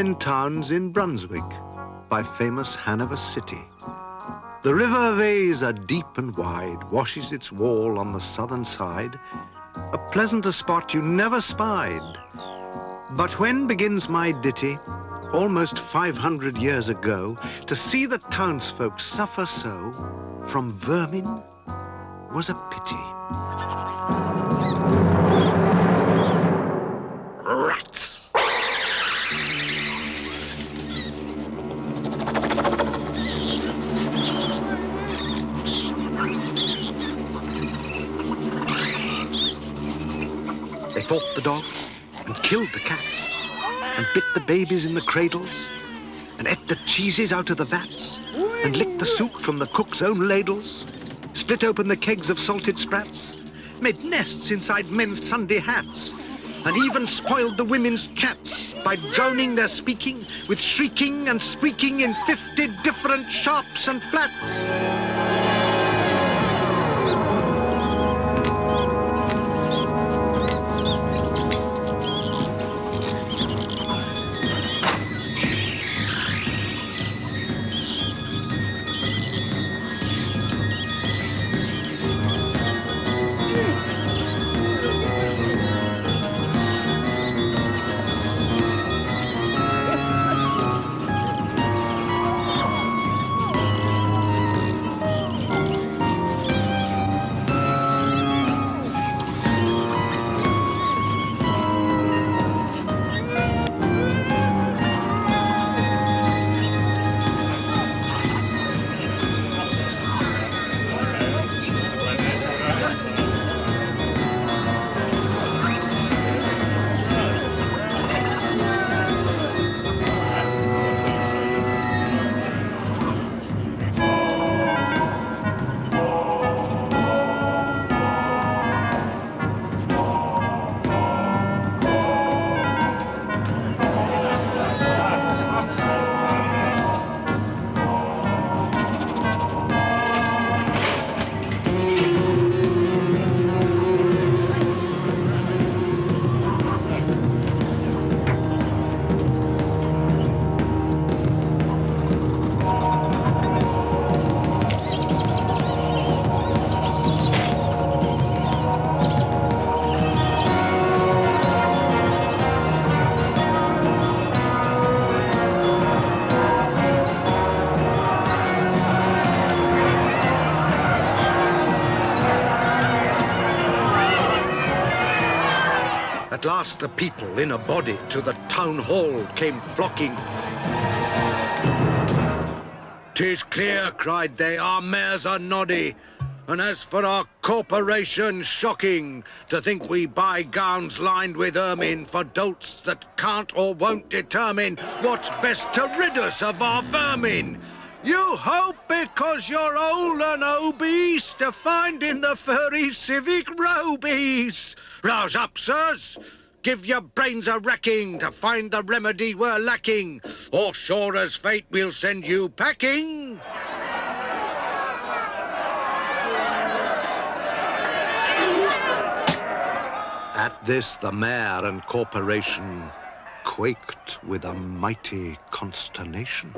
Hamlin towns in Brunswick, by famous Hanover City. The river Weser, deep and wide, washes its wall on the southern side, a pleasanter spot you never spied. But when begins my ditty, almost 500 years ago, to see the townsfolk suffer so from vermin was a pity. Rats! They fought the dogs and killed the cats and bit the babies in the cradles and ate the cheeses out of the vats and licked the soup from the cook's own ladles, split open the kegs of salted sprats, made nests inside men's Sunday hats, and even spoiled the women's chats by droning their speaking with shrieking and squeaking in 50 different shops and flats. At last the people in a body to the town hall came flocking. "'Tis clear," cried they, "our mayors are noddy, and as for our corporation, shocking, to think we buy gowns lined with ermine for dolts that can't or won't determine what's best to rid us of our vermin. You hope because you're old and obese to find in the furry civic robies. Rouse up, sirs. Give your brains a racking to find the remedy we're lacking, or sure as fate we'll send you packing." At this the mayor and corporation quaked with a mighty consternation.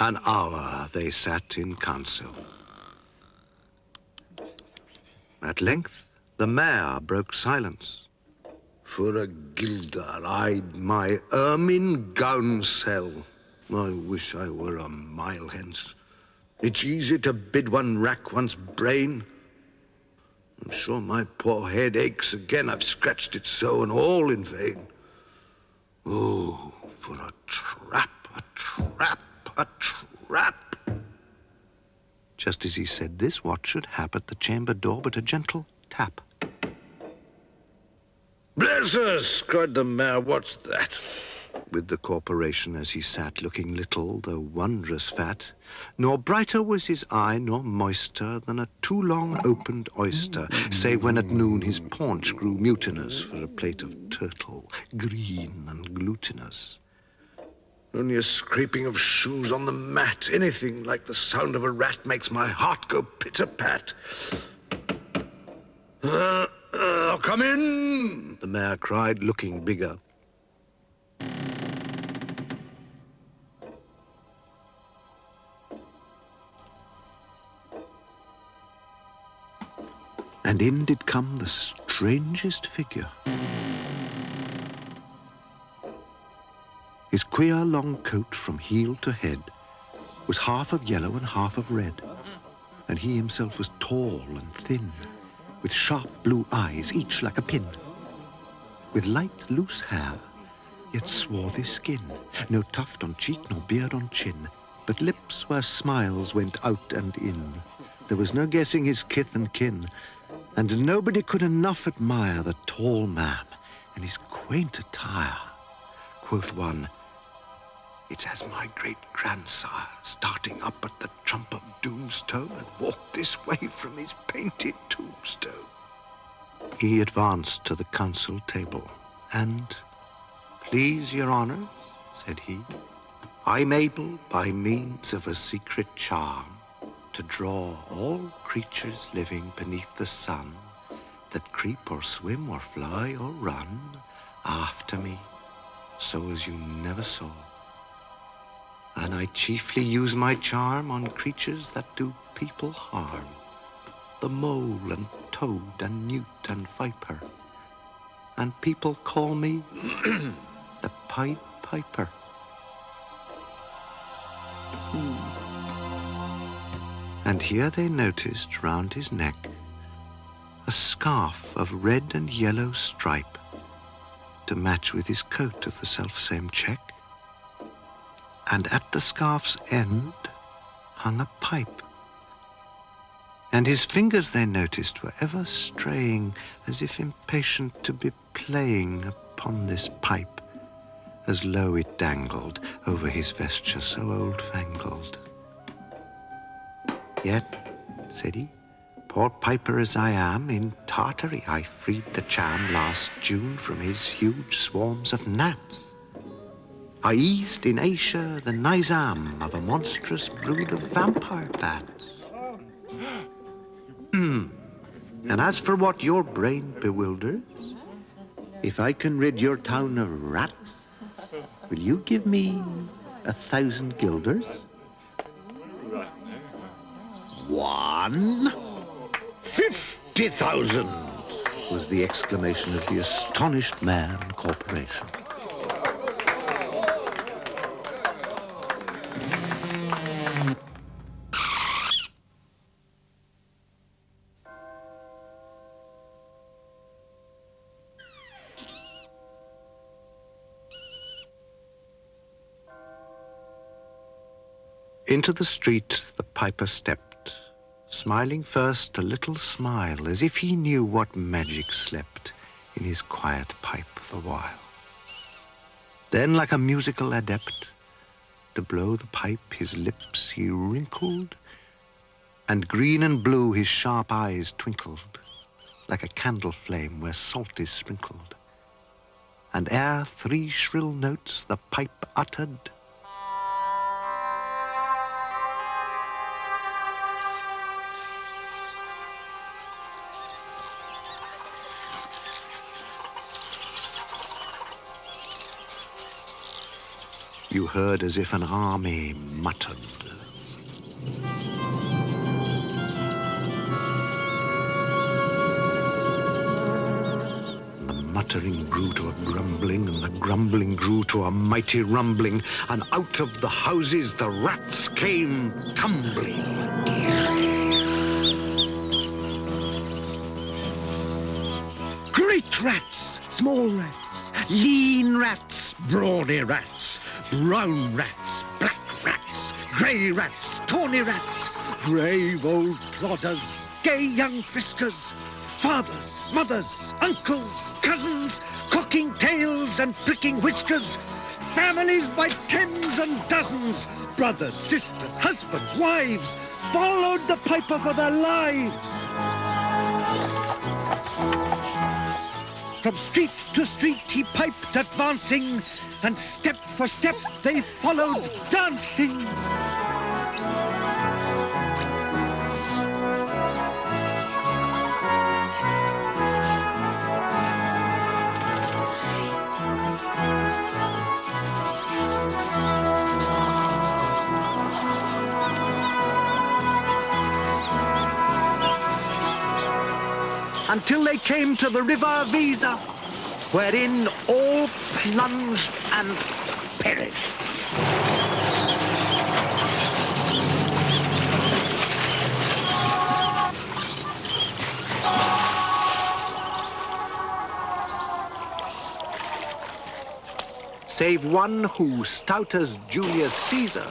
An hour they sat in council. At length, the mayor broke silence. For a guilder I'd my ermine gown sell. I wish I were a mile hence. It's easy to bid one rack one's brain. I'm sure my poor head aches again. I've scratched it so, and all in vain. Oh, for a trap, a trap, a trap. Just as he said this, what should hap at the chamber door but a gentle tap? Bless us, cried the mayor, what's that? With the corporation as he sat, looking little, though wondrous fat, nor brighter was his eye, nor moister than a too long opened oyster, save when at noon his paunch grew mutinous for a plate of turtle, green and glutinous. Only a scraping of shoes on the mat, anything like the sound of a rat makes my heart go pitter-pat. Come in, the mayor cried, looking bigger. And in did come the strangest figure. His queer long coat from heel to head was half of yellow and half of red, and he himself was tall and thin, with sharp blue eyes, each like a pin, with light, loose hair, yet swarthy skin, no tuft on cheek nor beard on chin, but lips where smiles went out and in. There was no guessing his kith and kin, and nobody could enough admire the tall man and his quaint attire. Quoth one, it's as my great-grandsire, starting up at the trump of doomstone, and walked this way from his painted tombstone. He advanced to the council table, and, please your honours, said he, I'm able, by means of a secret charm, to draw all creatures living beneath the sun, that creep or swim or fly or run, after me, so as you never saw. And I chiefly use my charm on creatures that do people harm, the mole and toad and newt and viper, and people call me the Pied Piper. And here they noticed round his neck a scarf of red and yellow stripe to match with his coat of the selfsame check. And at the scarf's end hung a pipe. And his fingers, they noticed, were ever straying, as if impatient to be playing upon this pipe, as low it dangled over his vesture so old-fangled. Yet, said he, poor piper as I am, in Tartary I freed the cham last June from his huge swarms of gnats. I eased in Asia the nizam of a monstrous brood of vampire bats. And as for what your brain bewilders, if I can rid your town of rats, will you give me 1,000 guilders? 50,000 was the exclamation of the astonished mayor and corporation. Into the street the piper stepped, smiling first a little smile, as if he knew what magic slept in his quiet pipe the while. Then, like a musical adept, to blow the pipe his lips he wrinkled, and green and blue his sharp eyes twinkled, like a candle flame where salt is sprinkled. And ere 3 shrill notes the pipe uttered, You heard as if an army muttered. The muttering grew to a grumbling, and the grumbling grew to a mighty rumbling, and out of the houses the rats came tumbling. Great rats, small rats, lean rats, brawny rats, brown rats, black rats, grey rats, tawny rats, brave old plodders, gay young friskers, fathers, mothers, uncles, cousins, cocking tails and pricking whiskers, families by tens and dozens, brothers, sisters, husbands, wives, followed the piper for their lives. From street to street he piped advancing, and step for step they followed dancing. Until they came to the river Visa, wherein all plunged and perished. Save one who, stout as Julius Caesar,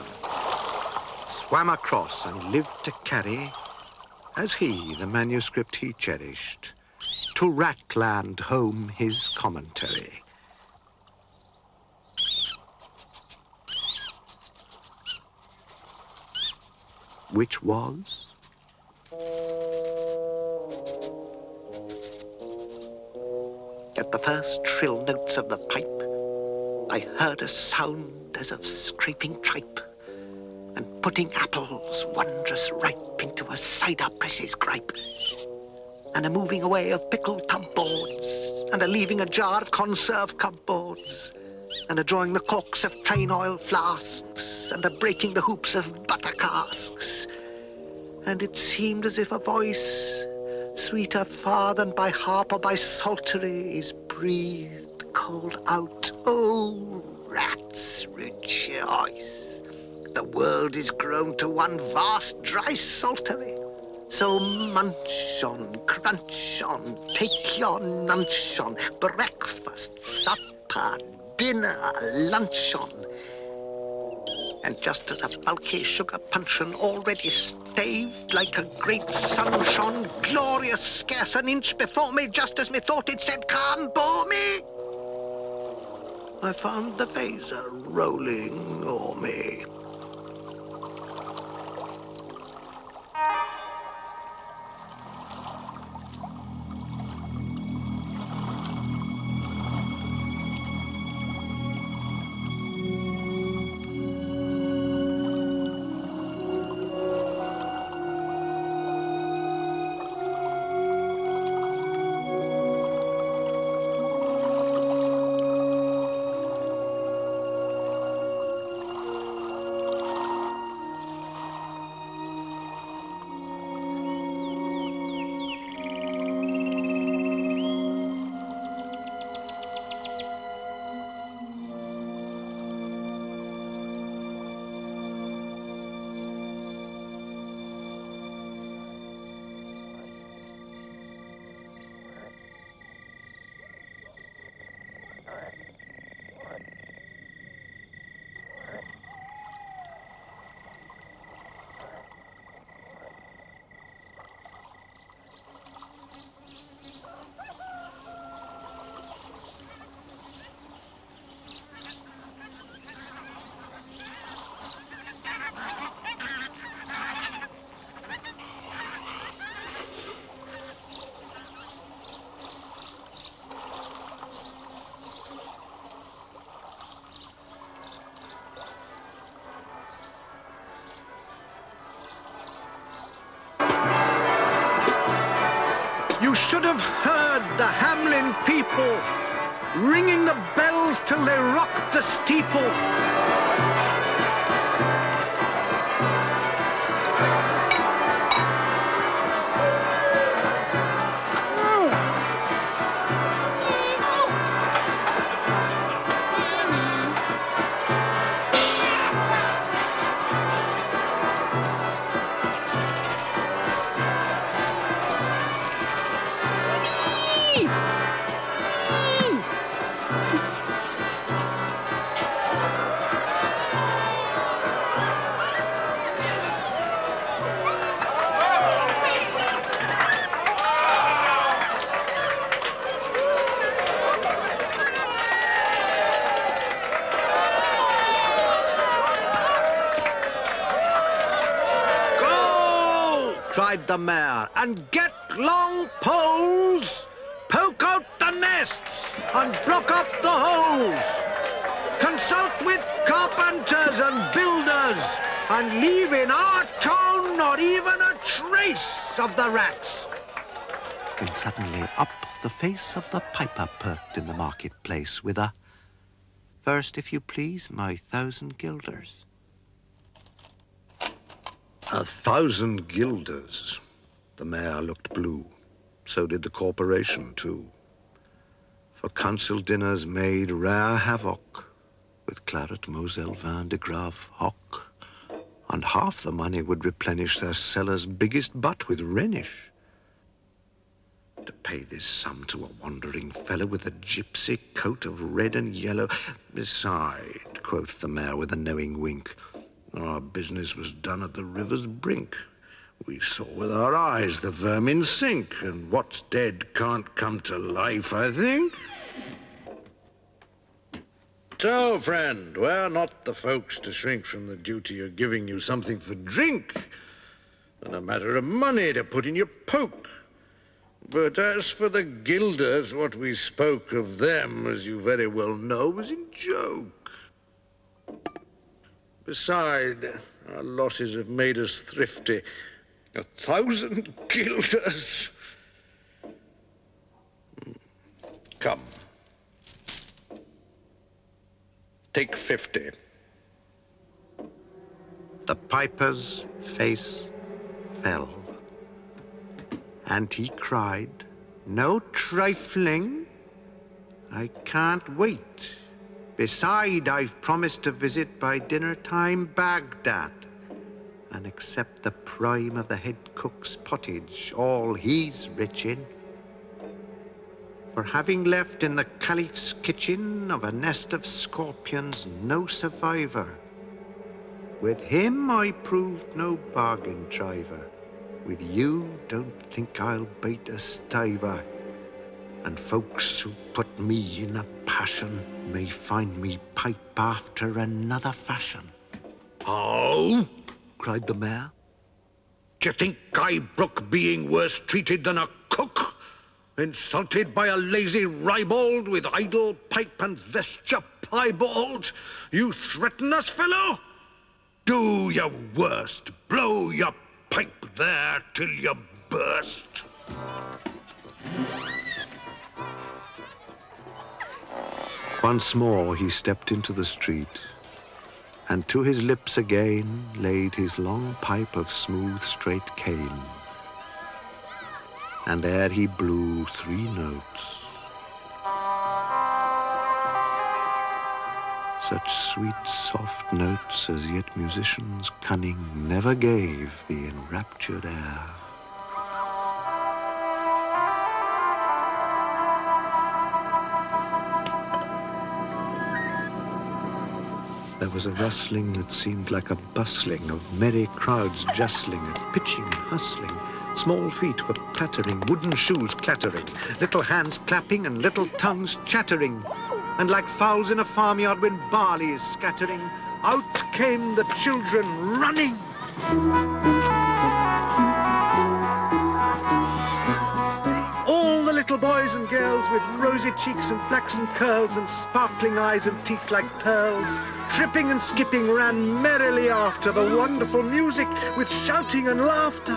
swam across and lived to carry, as he, the manuscript he cherished, to Ratland home his commentary. Which was? At the first shrill notes of the pipe, I heard a sound as of scraping tripe, and putting apples wondrous ripe into a cider press's gripe, and a moving away of pickled tub boards, and a leaving a jar of conserve cupboards, and a drawing the corks of train oil flasks, and a breaking the hoops of butter casks. And it seemed as if a voice, sweeter far than by harp or by psaltery, is breathed, called out, "Oh, rats, rejoice! The world is grown to one vast dry saltery. So munch on, crunch on, take your nunch on, breakfast, supper, dinner, luncheon." And just as a bulky sugar puncheon already staved like a great sun shone, glorious scarce an inch before me, just as methought it said, "Come, bore me," I found the Weser rolling o'er me. You should have heard the Hamlin people ringing the bells till they rocked the steeple. cried the mayor, and get long poles, poke out the nests, and block up the holes. Consult with carpenters and builders, and leave in our town not even a trace of the rats. Then suddenly up the face of the piper perked in the marketplace with a, "First, if you please, my 1,000 guilders." 1,000 guilders. The mayor looked blue. So did the corporation, too. For council dinners made rare havoc with claret, moselle, vin de grave, hock. And half the money would replenish their cellar's biggest butt with Rhenish. To pay this sum to a wandering fellow with a gypsy coat of red and yellow. Beside, quoth the mayor with a knowing wink, our business was done at the river's brink. We saw with our eyes the vermin sink, and what's dead can't come to life, I think. So, friend, we're not the folks to shrink from the duty of giving you something for drink, and a matter of money to put in your poke. But as for the guilders, what we spoke of them, as you very well know, was in joke. Beside, our losses have made us thrifty. 1,000 guilders. Come. Take 50. The piper's face fell, and he cried, "No trifling. I can't wait. Beside, I've promised to visit by dinner time Baghdad and accept the prime of the head cook's pottage, all he's rich in. For having left in the caliph's kitchen of a nest of scorpions no survivor, with him I proved no bargain driver. With you, don't think I'll bait a stiver. And folks who put me in a passion may find me pipe after another fashion." How? cried the mayor. D'you think I brook being worse treated than a cook? Insulted by a lazy ribald with idle pipe and vesture piebald? You threaten us, fellow? Do your worst. Blow your pipe there till you burst. Once more he stepped into the street, and to his lips again laid his long pipe of smooth straight cane. And ere he blew 3 notes, such sweet soft notes as yet musician's cunning never gave the enraptured air. There was a rustling that seemed like a bustling of merry crowds jostling and pitching and hustling. Small feet were pattering, wooden shoes clattering, little hands clapping and little tongues chattering. And like fowls in a farmyard when barley is scattering, out came the children running. All the little boys and girls with rosy cheeks and flaxen curls and sparkling eyes and teeth like pearls, tripping and skipping, ran merrily after the wonderful music with shouting and laughter.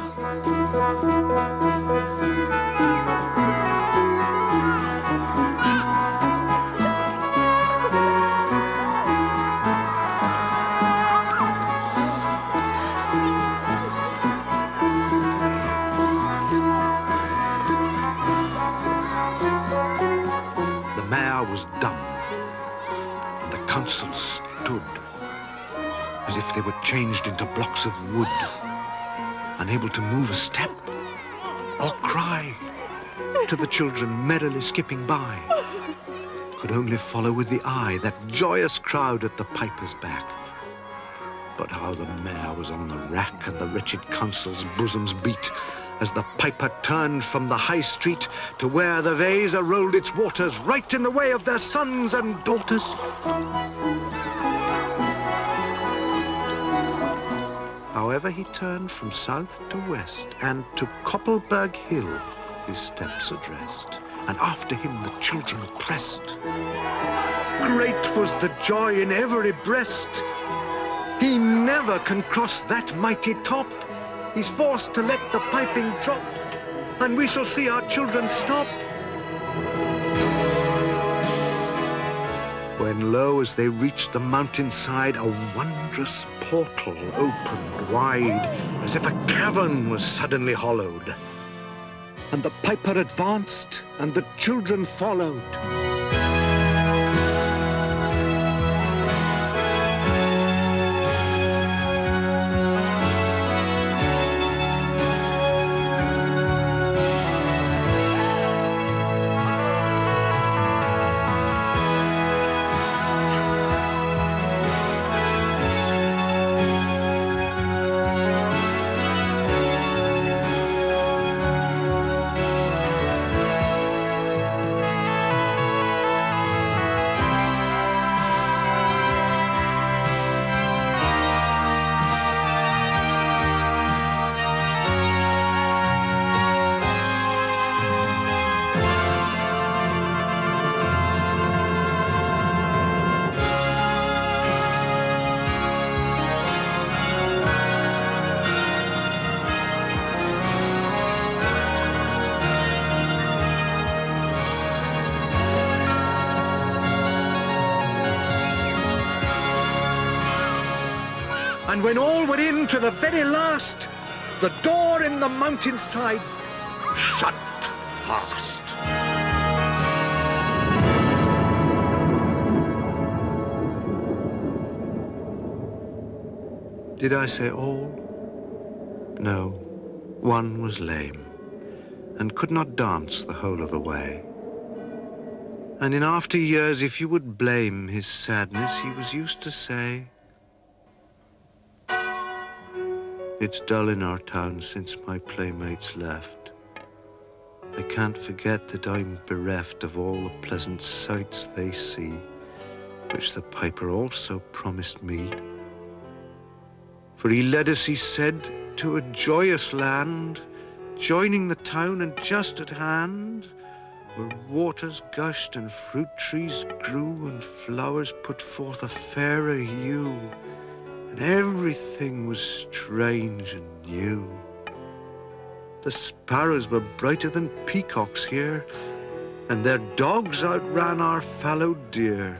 The mayor was dumb, and the council stood as if they were changed into blocks of wood, unable to move a step or cry to the children merrily skipping by. Could only follow with the eye that joyous crowd at the piper's back. But how the mayor was on the rack and the wretched council's bosoms beat as the piper turned from the high street to where the Weser rolled its waters right in the way of their sons and daughters. However, he turned from south to west, and to Koppelberg Hill his steps addressed, and after him the children pressed. Great was the joy in every breast. He never can cross that mighty top. He's forced to let the piping drop, and we shall see our children stop. When lo, as they reached the mountainside, a wondrous portal opened wide, as if a cavern was suddenly hollowed. And the piper advanced, and the children followed. And when all were in to the very last, the door in the mountainside shut fast. Did I say all? No, one was lame and could not dance the whole of the way. And in after years, if you would blame his sadness, he was used to say, "It's dull in our town since my playmates left. I can't forget that I'm bereft of all the pleasant sights they see, which the piper also promised me. For he led us, he said, to a joyous land, joining the town, and just at hand, where waters gushed and fruit trees grew and flowers put forth a fairer hue, and everything was strange and new. The sparrows were brighter than peacocks here, and their dogs outran our fallow deer.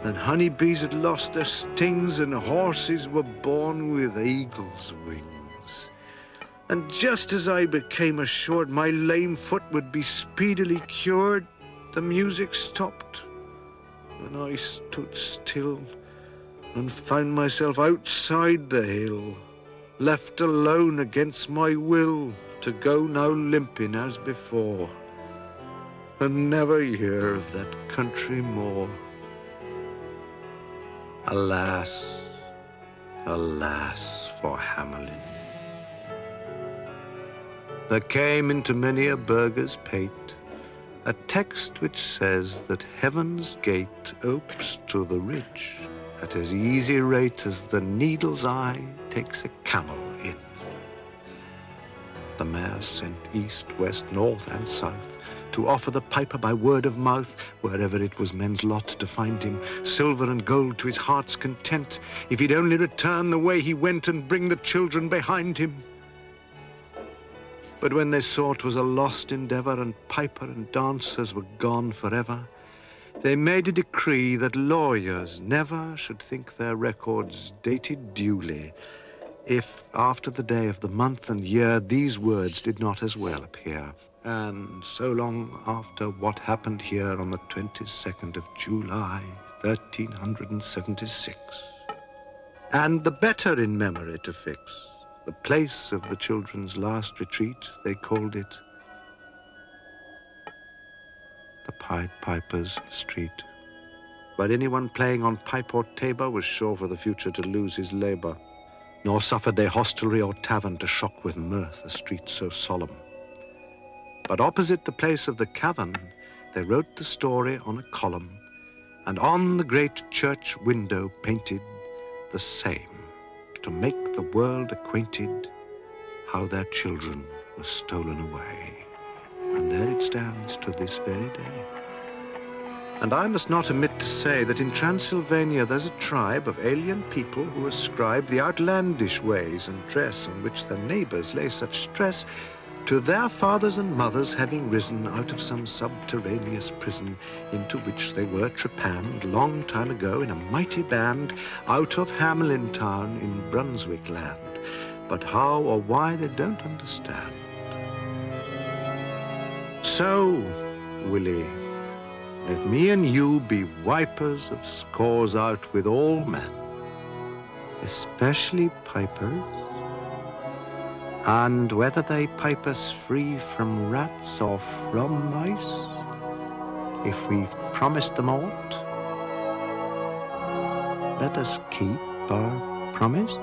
And honeybees had lost their stings, and horses were born with eagles' wings. And just as I became assured my lame foot would be speedily cured, the music stopped, and I stood still, and found myself outside the hill, left alone against my will, to go now limping as before, and never hear of that country more. Alas, alas for Hamlin. There came into many a burgher's pate a text which says that heaven's gate opes to the rich at as easy rate as the needle's eye takes a camel in. The mayor sent east, west, north, and south to offer the piper by word of mouth, wherever it was men's lot to find him, silver and gold to his heart's content, if he'd only return the way he went and bring the children behind him. But when they saw 'twas a lost endeavor, and piper and dancers were gone forever, they made a decree that lawyers never should think their records dated duly, if after the day of the month and year these words did not as well appear. And so long after what happened here on the 22nd of July, 1376. And the better in memory to fix the place of the children's last retreat, they called it the Pied Piper's Street, where anyone playing on pipe or tabor was sure for the future to lose his labor, nor suffered they hostelry or tavern to shock with mirth a street so solemn. But opposite the place of the cavern, they wrote the story on a column, and on the great church window painted the same. to make the world acquainted how their children were stolen away. And there it stands to this very day. And I must not omit to say that in Transylvania there's a tribe of alien people who ascribe the outlandish ways and dress on which their neighbors lay such stress to their fathers and mothers having risen out of some subterraneous prison into which they were trepanned long time ago in a mighty band out of Hamlin town in Brunswick land. But how or why they don't understand. So, Willie, let me and you be wipers of scores out with all men, especially pipers, and whether they pipe us free from rats or from mice, if we've promised them aught, let us keep our promise.